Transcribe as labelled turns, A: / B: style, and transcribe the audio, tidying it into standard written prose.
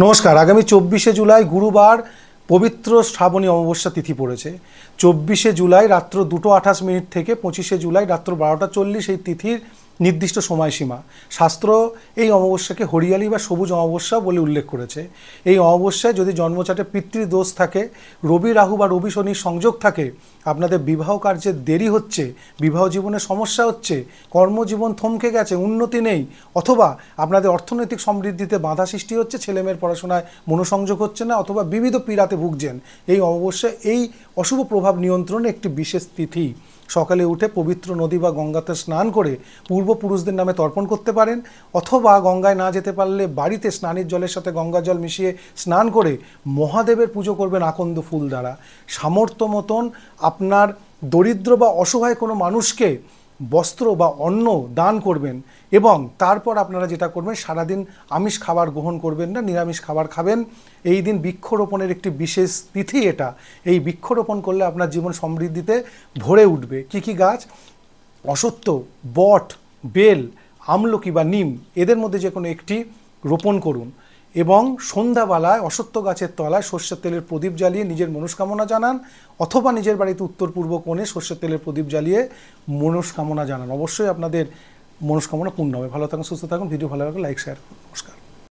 A: নমস্কার। আগামী 24শে জুলাই গুরুবার পবিত্র শ্রাবণী অমাবস্যা তিথি পড়েছে। 24শে জুলাই রাত্র 2:28 থেকে 25শে জুলাই রাত্র 12:40 এই তিথির নির্দিষ্ট সময়সীমা। শাস্ত্র এই অমাবস্যাকে হরিয়ালি বা সবুজ অমাবস্যা বলে উল্লেখ করেছে। এই অমাবস্যায় যদি জন্মচাটে পিতৃদোষ থাকে, রবি রাহু বা রবি শনির সংযোগ থাকে, আপনাদের বিবাহ কার্যে দেরি হচ্ছে, বিবাহ জীবনে সমস্যা হচ্ছে, কর্মজীবন থমকে গেছে, উন্নতি নেই, অথবা আপনাদের অর্থনৈতিক সমৃদ্ধিতে বাধা সৃষ্টি হচ্ছে, ছেলেমেয়ের পড়াশোনায় মনোসংযোগ হচ্ছে না, অথবা বিবিধ পীড়াতে ভুগছেন, এই অমাবস্যায় এই অশুভ প্রভাব নিয়ন্ত্রণে একটি বিশেষ তিথি। সকালে উঠে পবিত্র নদী বা গঙ্গাতে স্নান করে পূর্বপুরুষদের নামে তর্পণ করতে পারেন, অথবা গঙ্গায় না যেতে পারলে বাড়িতে স্নানের জলের সাথে গঙ্গা জল মিশিয়ে স্নান করে মহাদেবের পুজো করবেন আকন্দ ফুল দ্বারা। সামর্থ্য মতন আপনার দরিদ্র বা অসহায় কোনো মানুষকে বস্ত্র বা অন্ন দান করবেন, এবং তারপর আপনারা যেটা করবেন, সারাদিন আমিষ খাবার গ্রহণ করবেন না, নিরামিষ খাবার খাবেন। এই দিন বৃক্ষরোপণের একটি বিশেষ তিথি এটা। এই বৃক্ষরোপণ করলে আপনার জীবন সমৃদ্ধিতে ভরে উঠবে। কি কি গাছ? অশ্বত্থ, বট, বেল, আমলকি বা নিম, এদের মধ্যে যে কোনো একটি রোপণ করুন, এবং সন্ধ্যাবেলায় অশ্বত্থ গাছের তলায় সর্ষের তেলের প্রদীপ জ্বালিয়ে নিজের মনস্কামনা জানান, অথবা নিজের বাড়িতে উত্তর পূর্ব কোণে সর্ষের তেলের প্রদীপ জ্বালিয়ে মনস্কামনা জানান। অবশ্যই আপনাদের মনস্কামনা পূর্ণ হবে। ভালো থাকুন, সুস্থ থাকুন। ভিডিও ভালো লাগলে লাইক শেয়ার করুন। নমস্কার।